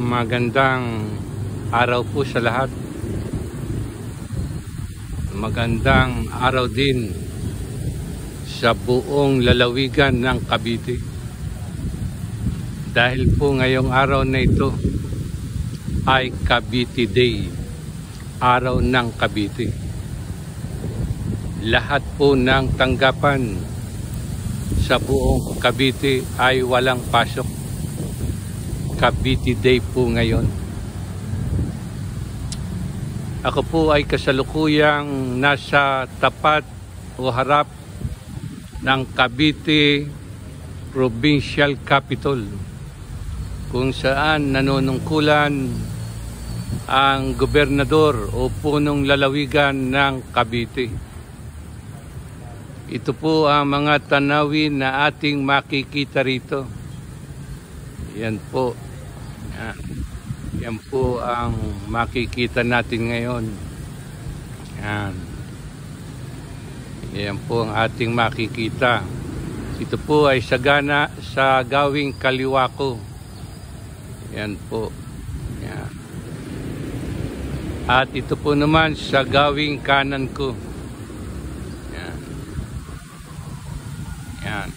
Magandang araw po sa lahat. Magandang araw din sa buong lalawigan ng Cavite. Dahil po ngayong araw na ito ay Cavite Day, araw ng Cavite. Lahat po ng tanggapan sa buong Cavite ay walang pasok. Cavite Day po ngayon. Ako po ay kasalukuyang nasa tapat o harap ng Cavite Provincial Capital, kung saan nanunungkulan ang gobernador o punong lalawigan ng Cavite. Ito po ang mga tanawin na ating makikita rito. Yan po. Yan po ang makikita natin ngayon. Yan po ang ating makikita. Ito po ay sagana sa gawing kaliwa ko. Yan po. Yan. At ito po naman sa gawing kanan ko. Yan. Yan.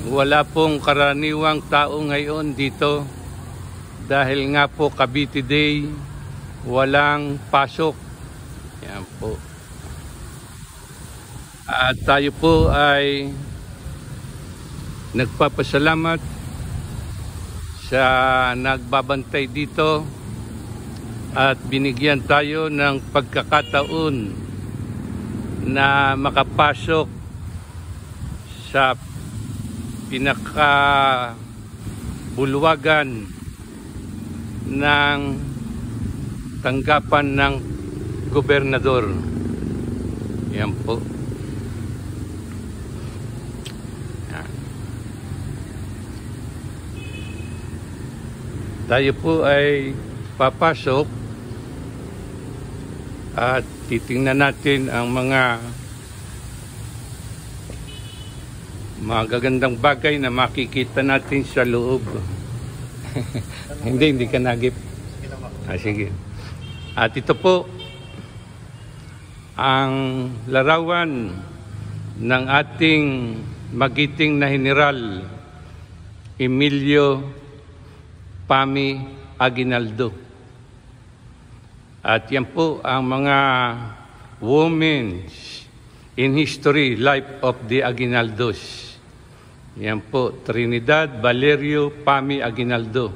Wala pong karaniwang tao ngayon dito dahil nga po Cavite Day, walang pasok. Yan po. At tayo po ay nagpapasalamat sa nagbabantay dito at binigyan tayo ng pagkakataon na makapasok sa pinakabulwagan ng tanggapan ng gobernador. Yan po. Yan. Tayo po ay papasok at titingnan natin ang mga magagandang bagay na makikita natin sa loob. Hindi ka nagip. Sige. At ito po ang larawan ng ating magiting na General Emilio Pami Aguinaldo. At yan po ang mga women in history, life of the Aguinaldos. Yan po, Trinidad Valerio Pami Aguinaldo.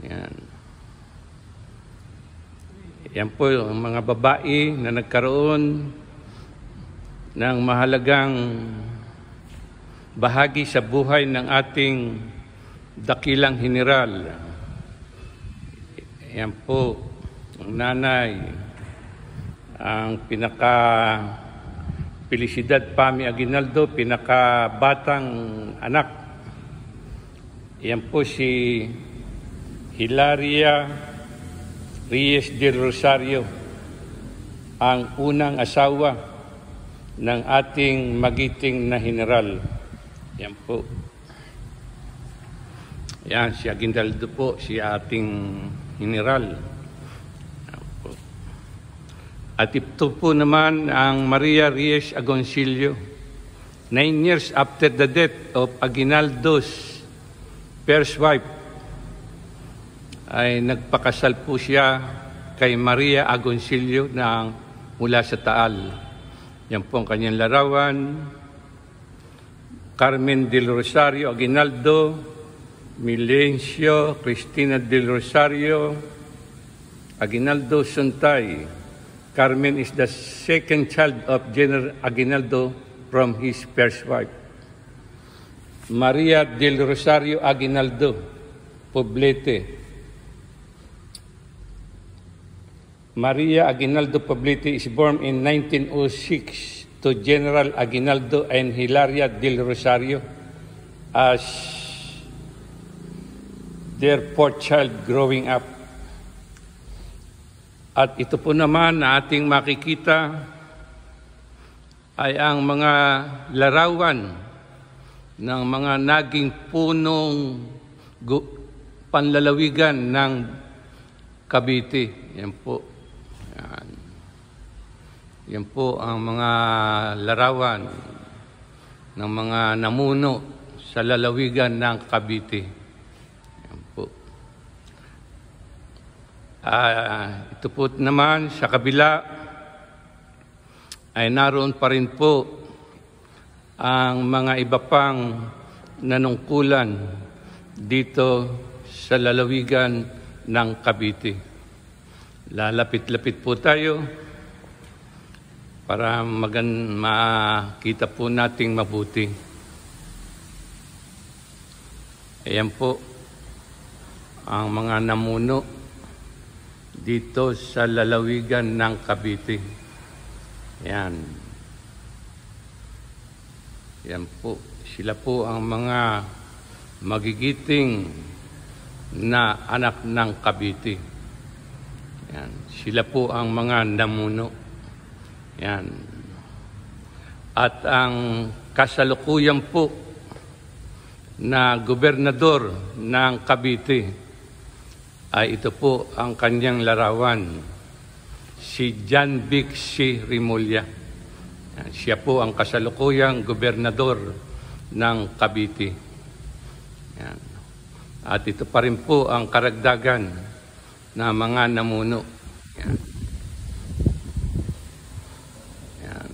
Yan. Yan po ang mga babae na nagkaroon ng mahalagang bahagi sa buhay ng ating dakilang general. Yan po, ang nanay, ang Felicidad Pami Aguinaldo, pinakabatang anak. Yan po si Hilaria Reyes del Rosario, ang unang asawa ng ating magiting na general. Yan po. Yan, si Aguinaldo po, si ating general. At ito po naman ang Maria Reyes Agoncillo. 9 years after the death of Aguinaldo's first wife, ay nagpakasal po siya kay Maria Agoncillo na mula sa Taal. Yan po ang kanyang larawan. Carmen del Rosario Aguinaldo, Milencio Cristina del Rosario Aguinaldo Suntay. Carmen is the second child of General Aguinaldo from his first wife. Maria del Rosario Aguinaldo, Poblete. Maria Aguinaldo Poblete is born in 1906 to General Aguinaldo and Hilaria del Rosario as their fourth child growing up. At ito po naman na ating makikita ay ang mga larawan ng mga naging punong panlalawigan ng Cavite. Yan po. Yan. Yan po ang mga larawan ng mga namuno sa lalawigan ng Cavite. Yan po. Ito po naman sa kabila ay naroon pa rin po ang mga iba pang nanungkulan dito sa lalawigan ng Cavite. Lalapit-lapit po tayo para makita po nating mabuti. Ayan po ang mga namuno dito sa lalawigan ng Cavite. Yan. Yan po. Sila po ang mga magigiting na anak ng Cavite. Yan. Sila po ang mga namuno. Yan. At ang kasalukuyan po na gobernador ng Cavite ay ito po ang kanyang larawan, si John Vic C. Remulla. Siya po ang kasalukuyang gobernador ng Cavite. Yan. At ito pa rin po ang karagdagan na mga namuno. Yan. Yan.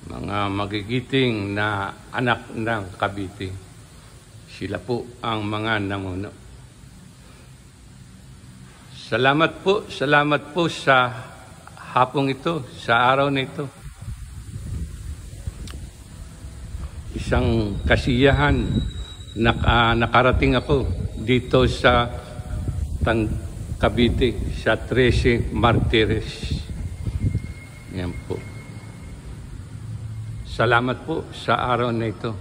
Mga magigiting na anak ng Cavite. Sila po ang mga namuno. Salamat po sa hapong ito, sa araw na ito. Isang kasiyahan nakarating ako dito sa Cavite, sa 13 Martires. Yan po. Salamat po sa araw na ito.